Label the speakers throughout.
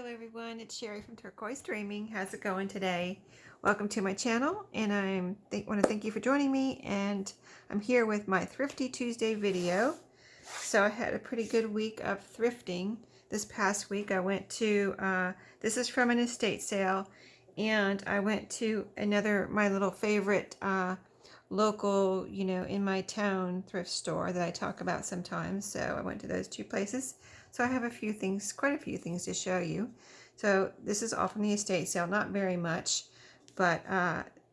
Speaker 1: Hello everyone, it's Sherry from Turquoise Dreaming. How's it going today? Welcome to my channel, and I want to thank you for joining me. And I'm here with my Thrifty Tuesday video. So I had a pretty good week of thrifting this past week. I went to, this is from an estate sale, and I went to my little favorite local, in my town thrift store that I talk about sometimes. So I went to those two places. So I have quite a few things to show you. So this is all from the estate sale, not very much, but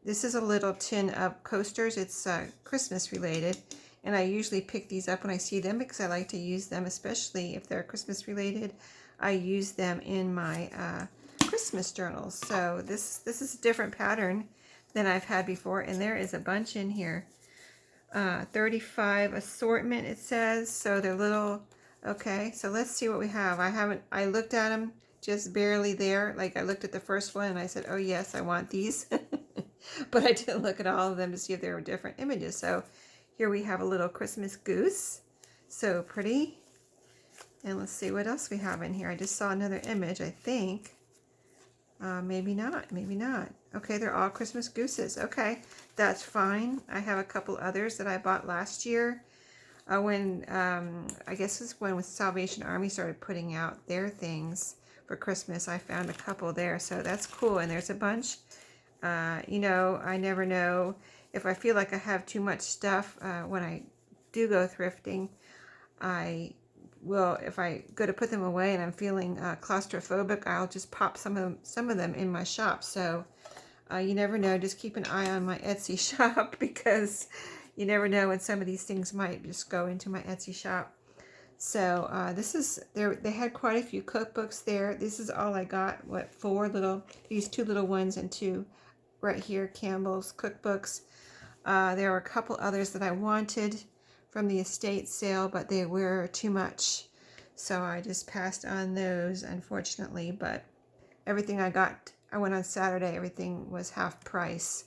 Speaker 1: this is a little tin of coasters. It's Christmas related, and I usually pick these up when I see them because I like to use them, especially if they're Christmas related. I use them in my Christmas journals. So this is a different pattern than I've had before, and there is a bunch in here. 35 assortment, it says. So they're little. Okay, so let's see what we have. I looked at them just barely there. Like, I looked at the first one and I said, oh yes, I want these. But I didn't look at all of them to see if there were different images. So here we have a little Christmas goose. So pretty. And let's see what else we have in here. I just saw another image, I think. Maybe not, maybe not. Okay, they're all Christmas gooses. Okay, that's fine. I have a couple others that I bought last year. When I guess it's when Salvation Army started putting out their things for Christmas. I found a couple there, so that's cool. And there's a bunch. I never know if I feel like I have too much stuff. When I do go thrifting, I will, if I go to put them away and I'm feeling claustrophobic, I'll just pop some of them in my shop. So you never know. Just keep an eye on my Etsy shop, because you never know when some of these things might just go into my Etsy shop. So this is there. They had quite a few cookbooks there. This is all I got. These two little ones and two right here, Campbell's cookbooks. There were a couple others that I wanted from the estate sale, but they were too much. So I just passed on those, unfortunately. But everything I went on Saturday, everything was half price.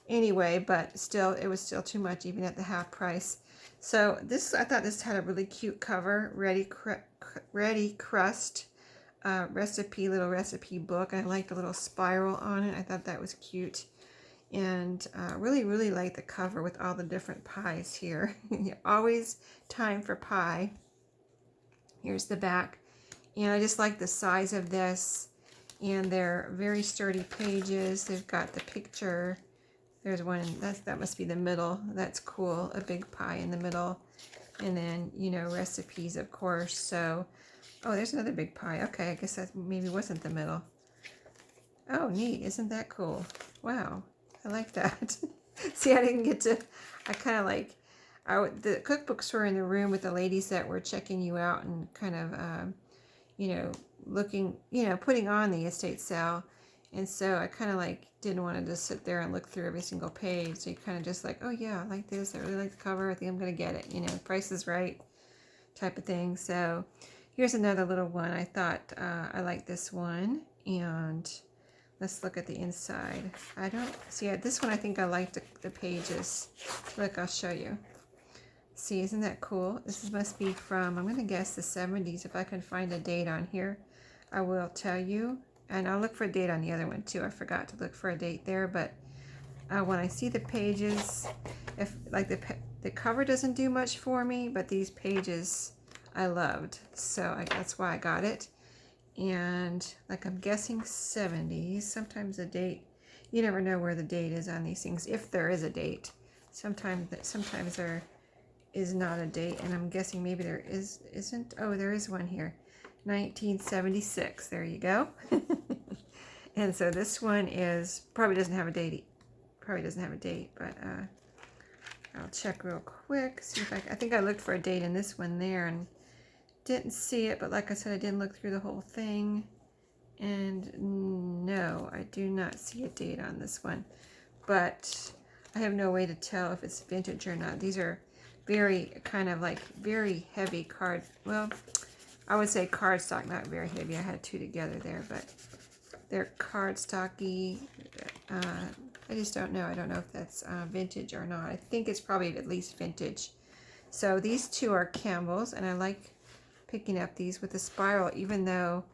Speaker 1: Anyway, but still, it was still too much even at the half price. So I thought this had a really cute cover, Ready Crust little recipe book. I liked the little spiral on it. I thought that was cute, and really like the cover with all the different pies here. Always time for pie. Here's the back, and I just like the size of this, and they're very sturdy pages. They've got the picture. There's one, that must be the middle. That's cool, a big pie in the middle. And then, recipes, of course. So, oh, there's another big pie. Okay, I guess that maybe wasn't the middle. Oh, neat. Isn't that cool? Wow, I like that. See, I kind of like, the cookbooks were in the room with the ladies that were checking you out and kind of, looking, putting on the estate sale. And so I kind of like didn't want to just sit there and look through every single page. So you kind of just like, oh yeah, I like this. I really like the cover. I think I'm going to get it. Price is right type of thing. So here's another little one. I thought I like this one. And let's look at the inside. I don't see it. This one, I think I like the pages. Look, I'll show you. See, isn't that cool? This must be from, I'm going to guess, the 70s. If I can find a date on here, I will tell you. And I'll look for a date on the other one too. I forgot to look for a date there, but when I see the pages, if like the cover doesn't do much for me, but these pages I loved, so that's why I got it. And like, I'm guessing 70s. Sometimes the date, you never know where the date is on these things, if there is a date. Sometimes there is not a date, and I'm guessing maybe there isn't. Oh, there is one here. 1976. There you go. And so this one probably doesn't have a date. But I'll check real quick. See if I think I looked for a date in this one there and didn't see it. But like I said, I didn't look through the whole thing. And no, I do not see a date on this one. But I have no way to tell if it's vintage or not. These are very very heavy card. Well, I would say cardstock, not very heavy. I had two together there, but they're cardstocky. I just don't know. I don't know if that's vintage or not. I think it's probably at least vintage. So these two are Campbell's, and I like picking up these with the spiral, even though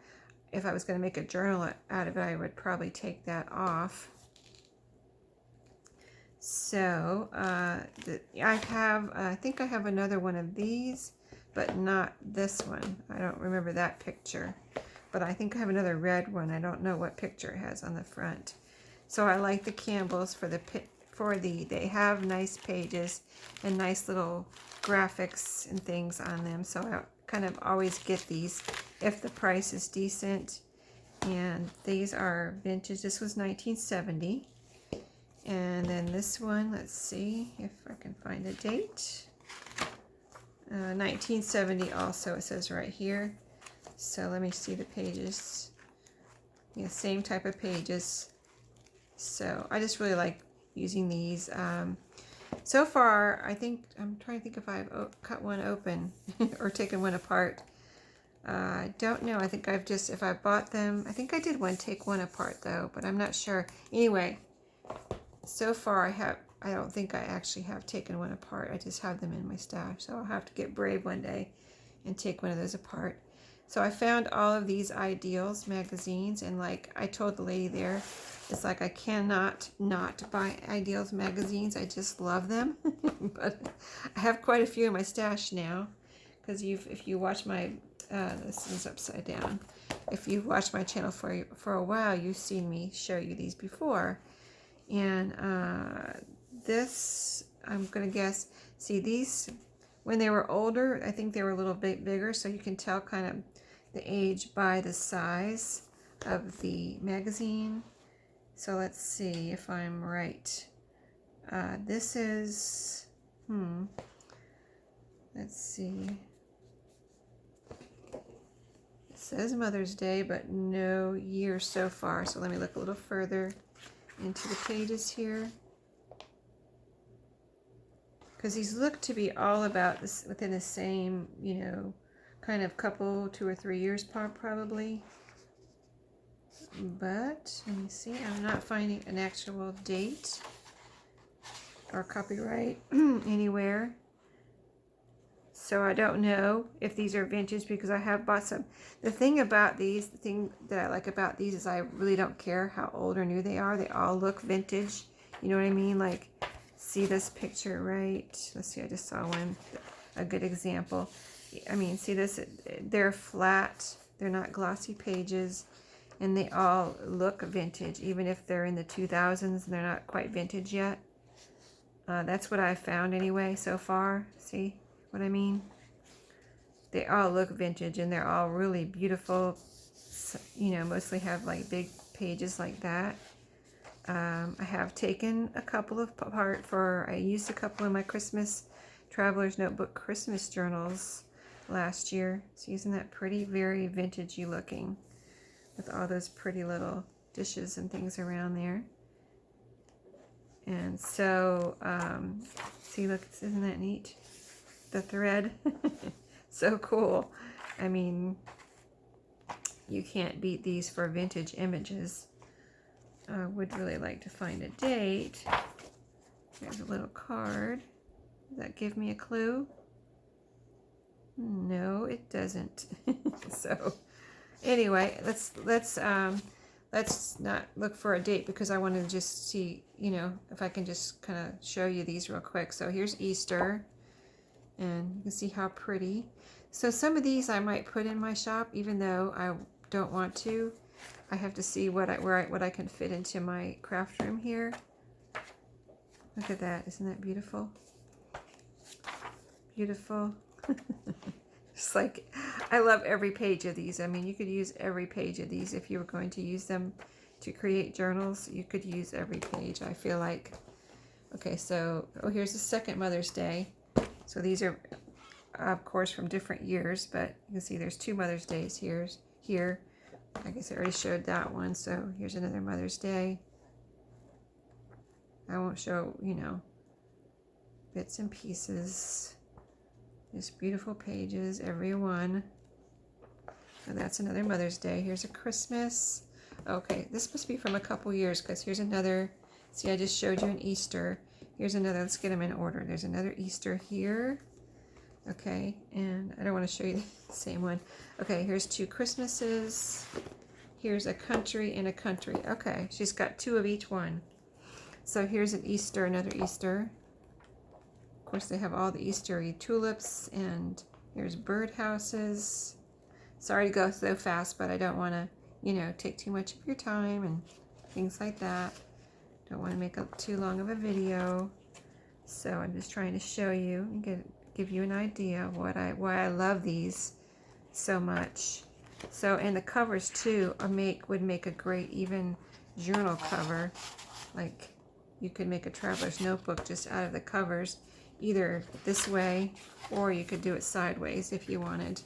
Speaker 1: if I was going to make a journal out of it, I would probably take that off. So I think I have another one of these, but not this one. I don't remember that picture, but I think I have another red one. I don't know what picture it has on the front. So I like the Campbells they have nice pages and nice little graphics and things on them. So I kind of always get these if the price is decent. And these are vintage. This was 1970. And then this one, let's see if I can find a date. 1970 also, it says right here. So let me see the pages. Yeah, same type of pages. So I just really like using these. So far, I think, I'm trying to think if I've cut one open or taken one apart. I don't know. I think if I bought them, I think I did take one apart though, but I'm not sure. Anyway, so far I don't think I actually have taken one apart. I just have them in my stash. So I'll have to get brave one day and take one of those apart. So I found all of these Ideals magazines, and like I told the lady there, it's like I cannot not buy Ideals magazines. I just love them. But I have quite a few in my stash now, because if you watch my this is upside down. If you've watched my channel for a while, you've seen me show you these before. And this, I'm gonna guess, see these when they were older, I think they were a little bit bigger, so you can tell kind of the age by the size of the magazine. So let's see if I'm right. This is, let's see. It says Mother's Day, but no year so far. So let me look a little further into the pages here. Because these look to be all about this within the same, kind of couple, 2 or 3 years probably. But let me see, I'm not finding an actual date or copyright anywhere. So I don't know if these are vintage, because I have bought some. The thing that I like about these is I really don't care how old or new they are. They all look vintage. You know what I mean? Like, see this picture, right? Let's see, I just saw one, a good example. I mean, see this? They're flat. They're not glossy pages. And they all look vintage, even if they're in the 2000s and they're not quite vintage yet. That's what I've found anyway so far. See what I mean? They all look vintage, and they're all really beautiful. Mostly have like big pages like that. I have taken a couple apart I used a couple in my Christmas Traveler's Notebook Christmas journals last year. So isn't that pretty? Very vintagey looking, with all those pretty little dishes and things around there. And so, see, look, isn't that neat? The thread. So cool. I mean, you can't beat these for vintage images. I would really like to find a date. There's a little card. Does that give me a clue? No, it doesn't. So anyway, let's not look for a date, because I want to just see, if I can just kind of show you these real quick. So here's Easter, and you can see how pretty. So some of these I might put in my shop, even though I don't want to. I have to see what I can fit into my craft room here. Look at that. Isn't that beautiful? Beautiful. Just like, I love every page of these. I mean, you could use every page of these if you were going to use them to create journals. You could use every page, I feel like. Okay, so, here's the second Mother's Day. So these are, of course, from different years, but you can see there's 2 Mother's Days here. I guess I already showed that one, so here's another Mother's Day. I won't show, bits and pieces. Just beautiful pages, every one. So that's another Mother's Day. Here's a Christmas. Okay, this must be from a couple years, because here's another. See, I just showed you an Easter. Here's another. Let's get them in order. There's another Easter here. Okay, and I don't want to show you the same one. Okay, here's 2 Christmases. Here's a country and a country. Okay, she's got 2 of each one. So here's an Easter, another Easter. Of course, they have all the Eastery tulips, and here's birdhouses. Sorry to go so fast, but I don't want to, you know, take too much of your time and things like that. Don't want to make up too long of a video. So I'm just trying to show you and give you an idea of why I love these so much. So, and the covers too would make a great even journal cover. Like, you could make a traveler's notebook just out of the covers, either this way, or you could do it sideways if you wanted.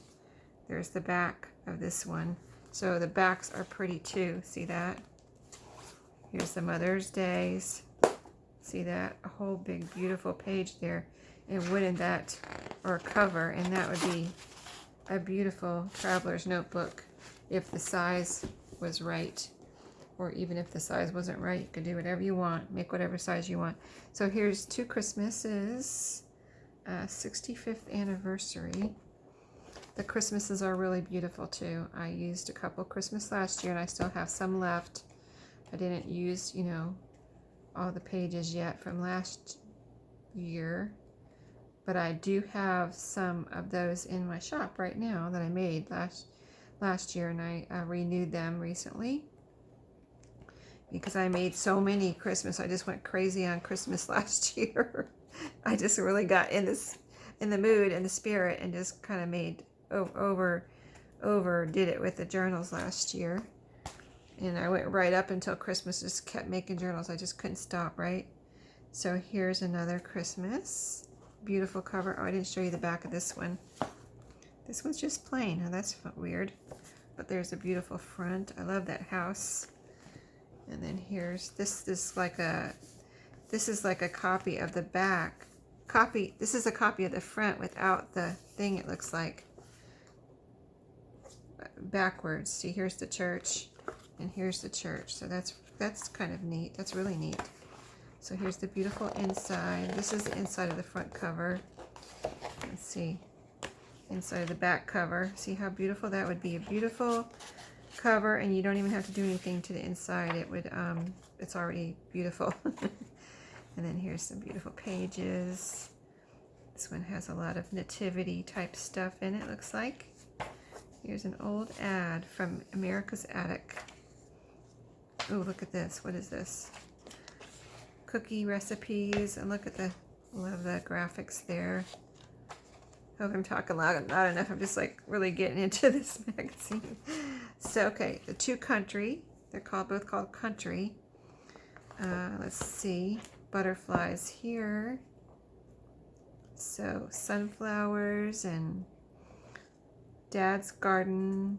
Speaker 1: There's the back of this one. So the backs are pretty too. See that? Here's the Mother's Days. See that? A whole big beautiful page there. And wouldn't that, or a cover, and that would be a beautiful traveler's notebook if the size was right. Or even if the size wasn't right, you could do whatever you want. Make whatever size you want. So here's 2 Christmases. 65th anniversary. The Christmases are really beautiful too. I used a couple Christmas last year and I still have some left. I didn't use, you know, all the pages yet from last year. But I do have some of those in my shop right now that I made last year, and I renewed them recently. Because I made so many Christmas. I just went crazy on Christmas last year. I just really got in the mood and the spirit and just kind of made overdid it with the journals last year. And I went right up until Christmas, just kept making journals. I just couldn't stop, right? So here's another Christmas. Beautiful cover. Oh, I didn't show you the back of this one. This one's just plain. Oh, that's weird. But there's a beautiful front. I love that house. And then here's this is like a copy of the back. This is a copy of the front without the thing, it looks like. Backwards. See, here's the church and here's the church. So that's kind of neat. That's really neat. So here's the beautiful inside. This is the inside of the front cover. Let's see. Inside of the back cover. See how beautiful that would be. A beautiful cover, and you don't even have to do anything to the inside. It would it's already beautiful. And then here's some beautiful pages. This one has a lot of nativity type stuff in it, looks like. Here's an old ad from America's Attic. Oh, look at this. What is this? Cookie recipes, and look at love the graphics there. Hope I'm talking loud, not enough. I'm just like really getting into this magazine. So, okay, the 2 country. They're both called country. Let's see. Butterflies here. So, sunflowers and Dad's garden.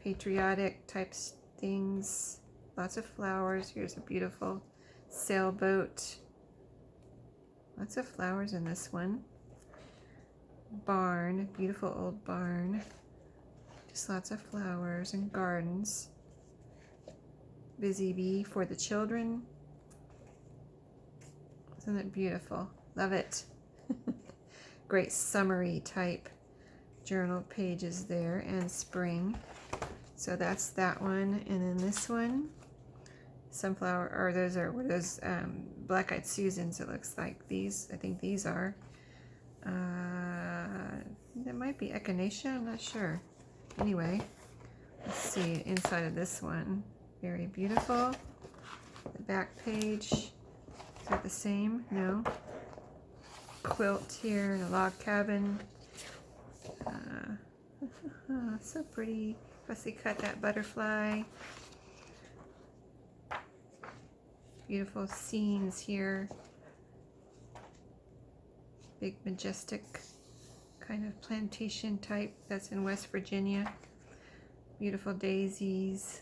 Speaker 1: Patriotic type things. Lots of flowers. Here's a beautiful sailboat. Lots of flowers in this one. Barn, beautiful old barn. Just lots of flowers and gardens. Busy bee for the children. Isn't it beautiful? Love it. Great summery type journal pages there, and spring. So that's that one, and then this one. Sunflower, or those black-eyed Susans, it looks like. These, I think these are. That might be echinacea, I'm not sure. Anyway, let's see, inside of this one. Very beautiful. The back page, is that the same? No. Quilt here, a log cabin. So pretty. Fussy cut that butterfly. Beautiful scenes here. Big majestic kind of plantation type that's in West Virginia. Beautiful daisies.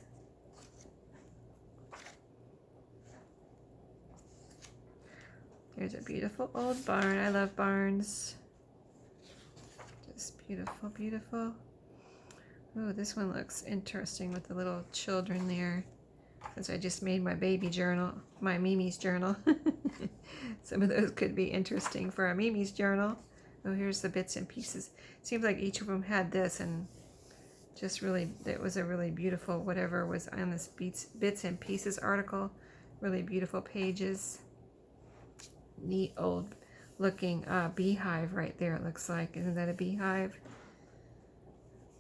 Speaker 1: There's a beautiful old barn. I love barns. Just beautiful, beautiful. Oh, this one looks interesting with the little children there. Since I just made my baby journal, my Mimi's journal. Some of those could be interesting for a Mimi's journal. Oh, here's the bits and pieces. Seems like each of them had this, and Just really, it was a really beautiful, whatever was on this bits and pieces article. Really beautiful pages. Neat old looking beehive right there, it looks like. Isn't that a beehive?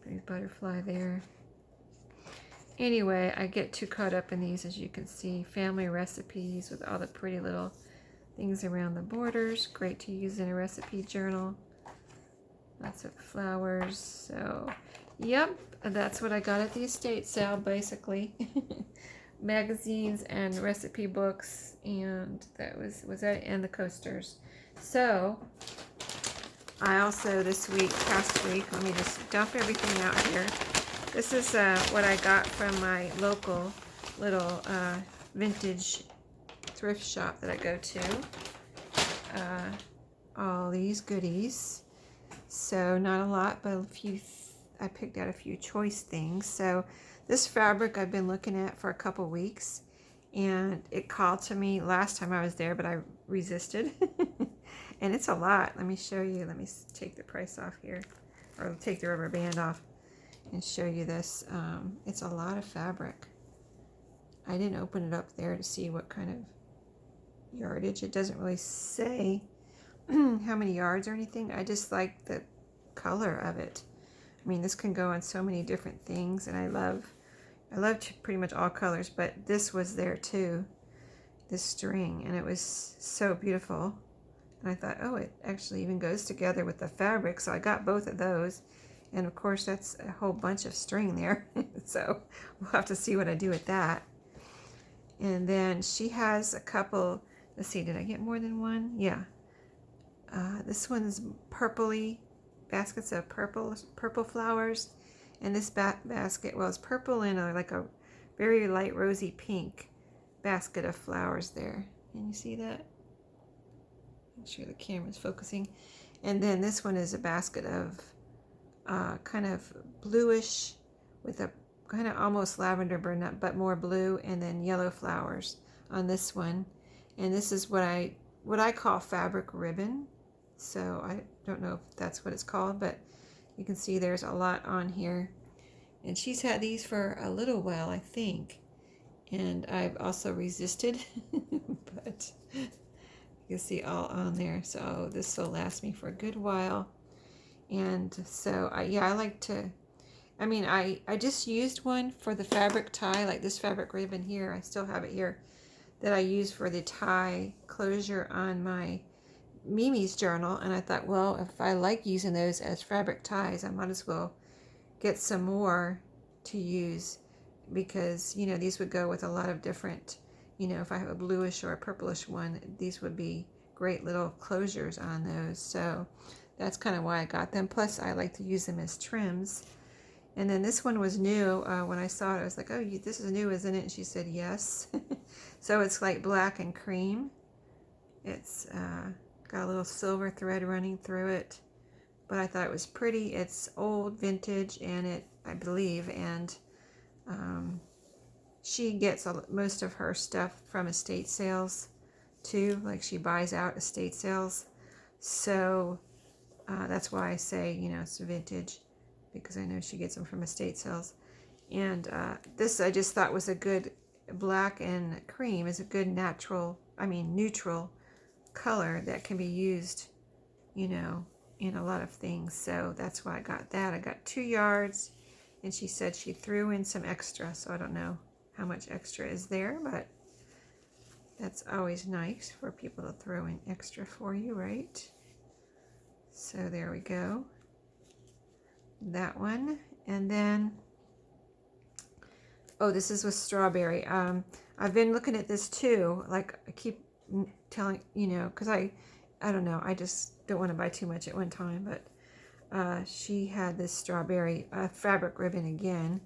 Speaker 1: Big butterfly there. Anyway, I get too caught up in these, as you can see. Family recipes with all the pretty little things around the borders. Great to use in a recipe journal. Lots of flowers. So, yep, that's what I got at the estate sale, basically. Magazines and recipe books, and that was that, and the coasters. So, I also past week, let me just dump everything out here. This is what I got from my local little vintage thrift shop that I go to. All these goodies. So not a lot, but a few. I picked out a few choice things. So this fabric I've been looking at for a couple weeks, and it called to me last time I was there, but I resisted. And it's a lot. Let me show you. Let me take the price off here, or take the rubber band off and show you this. It's a lot of fabric. I didn't open it up there to see what kind of yardage. It doesn't really say how many yards or anything. I just like the color of it. I mean, this can go on so many different things, and I love pretty much all colors, but this was there too, this string, and it was so beautiful. And I thought, oh, it actually even goes together with the fabric, so I got both of those. And of course, that's a whole bunch of string there. So we'll have to see what I do with that. And then she has a couple, let's see, did I get more than one? Yeah. This one's purpley, baskets of purple flowers. And this basket, well, it's purple and like a very light rosy pink basket of flowers there. Can you see that? Make sure the camera's focusing. And then this one is a basket of kind of bluish with a kind of almost lavender burn, but more blue, and then yellow flowers on this one. And this is what I call fabric ribbon. So I don't know if that's what it's called, but you can see there's a lot on here. And she's had these for a little while, I think. And I've also resisted, but you can see all on there. So this will last me for a good while. And so, I like to, I mean, I just used one for the fabric tie, like this fabric ribbon here. I still have it here, that I use for the tie closure on my Mimi's journal. And I thought, well, if I like using those as fabric ties, I might as well get some more to use, because, you know, these would go with a lot of different, you know, if I have a bluish or a purplish one, these would be great little closures on those. So that's kind of why I got them. Plus, I like to use them as trims. And then this one was new. When I saw it, I was like, oh, this is new, isn't it? And she said, yes. So it's like black and cream. It's got a little silver thread running through it. But I thought it was pretty. It's old, vintage, and I believe, and she gets most of her stuff from estate sales too. Like, she buys out estate sales. So that's why I say, you know, it's vintage, because I know she gets them from estate sales. And this I just thought was a good, black and cream is a good neutral color that can be used, you know, in a lot of things. So that's why I got that. I got 2 yards, and she said she threw in some extra, so I don't know how much extra is there, but that's always nice for people to throw in extra for you, right? So there we go. That one. And then, oh, this is with strawberry. I've been looking at this too. Like, I keep telling, you know, because I don't know, I just don't want to buy too much at one time, but she had this strawberry fabric ribbon again,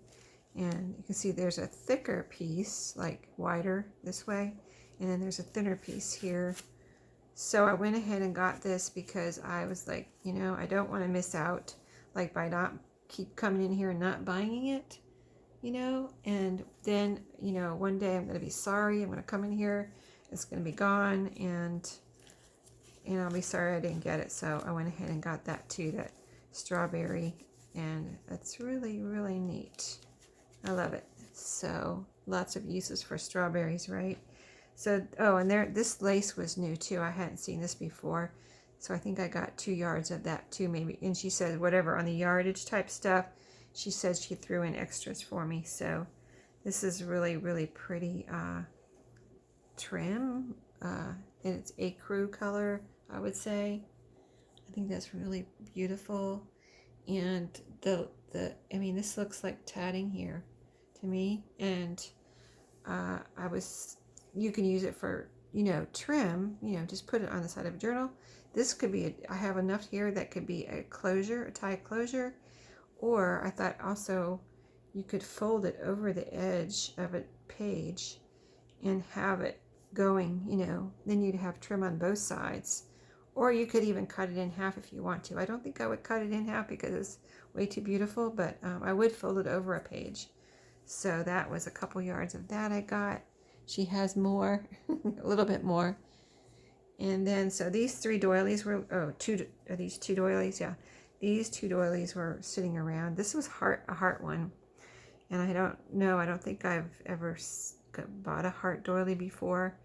Speaker 1: and you can see there's a thicker piece, like wider this way, and then there's a thinner piece here. So I went ahead and got this because I was like, you know, I don't want to miss out, like, by not keep coming in here and not buying it, you know. And then, you know, one day I'm going to be sorry. I'm going to come in here, it's going to be gone, and I'll be sorry I didn't get it. So I went ahead and got that too, that strawberry And it's really, really neat. I love it. So lots of uses for strawberries, right? So, oh, and there, this lace was new too. I hadn't seen this before. So I think I got 2 yards of that too, maybe. And she said whatever on the yardage type stuff, she said she threw in extras for me. So this is really, really pretty trim. And it's ecru color, I would say. I think that's really beautiful. And I mean, this looks like tatting here to me. And you can use it for, trim, just put it on the side of a journal. This could be, I have enough here that could be a closure, a tie closure. Or I thought also you could fold it over the edge of a page and have it going, then you'd have trim on both sides. Or you could even cut it in half if you want to. I don't think I would cut it in half because it's way too beautiful, but I would fold it over a page. So that was a couple yards of that I got. She has more, a little bit more. And then, so these 3 doilies were, these 2 doilies, yeah. These 2 doilies were sitting around. This was a heart one. And I don't think I've ever bought a heart doily before.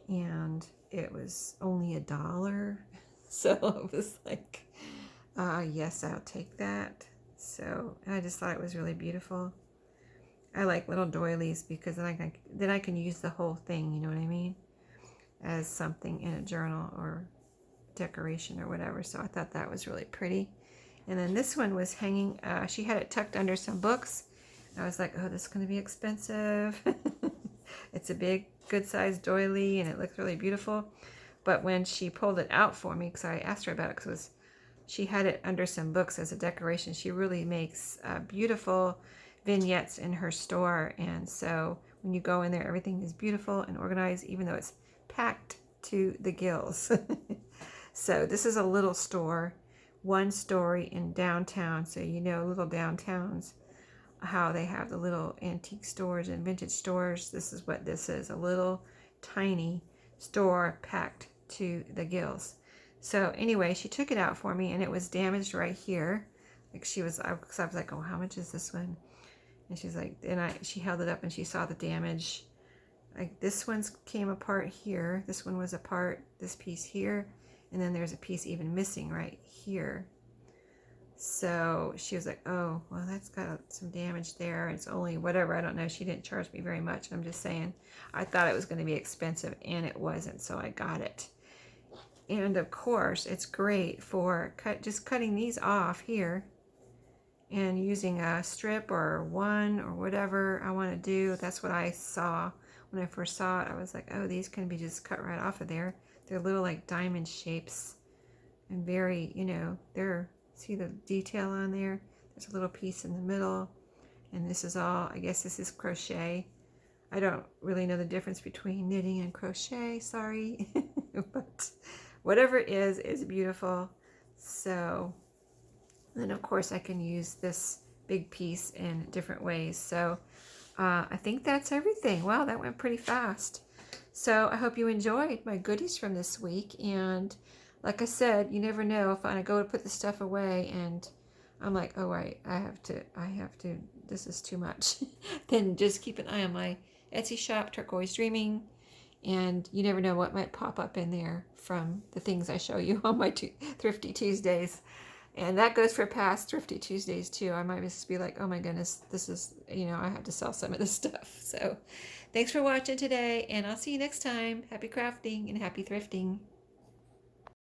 Speaker 1: And it was only $1. So I was like, yes, I'll take that. So I just thought it was really beautiful. I like little doilies because then I can use the whole thing, you know what I mean, as something in a journal or decoration or whatever. So I thought that was really pretty. And then this one was hanging, she had it tucked under some books. I was like, oh, this is going to be expensive. It's a big, good sized doily and it looks really beautiful. But when she pulled it out for me, because I asked her about it, because she had it under some books as a decoration. She really makes beautiful vignettes in her store. And so when you go in there, everything is beautiful and organized, even though it's packed to the gills. So this is a little store, 1 story in downtown. So little downtowns, how they have the little antique stores and vintage stores. This is what this is, a little tiny store packed to the gills. So anyway, she took it out for me and it was damaged right here. Like I was like, oh, how much is this one? And she's like, she held it up and she saw the damage. Like this one came apart here. This one was apart, this piece here. And then there's a piece even missing right here. So she was like, oh, well, that's got some damage there. It's only whatever. I don't know. She didn't charge me very much. I'm just saying, I thought it was going to be expensive and it wasn't. So I got it. And of course, it's great for just cutting these off here and using a strip or one or whatever I want to do. That's what I saw when I first saw it. I was like, oh, these can be just cut right off of there. They're little like diamond shapes and very, see the detail on there? There's a little piece in the middle. And this is all, I guess this is crochet. I don't really know the difference between knitting and crochet, sorry. But whatever it is beautiful. So then of course I can use this big piece in different ways. So I think that's everything. Wow, that went pretty fast. So I hope you enjoyed my goodies from this week. And like I said, you never know if I go to put the stuff away and I'm like, oh, I have to, this is too much. Then just keep an eye on my Etsy shop, Turquoise Dreaming. And you never know what might pop up in there from the things I show you on my Thrifty Tuesdays. And that goes for past Thrifty Tuesdays too. I might just be like, oh my goodness, this is, I have to sell some of this stuff. So thanks for watching today, and I'll see you next time. Happy crafting and happy thrifting.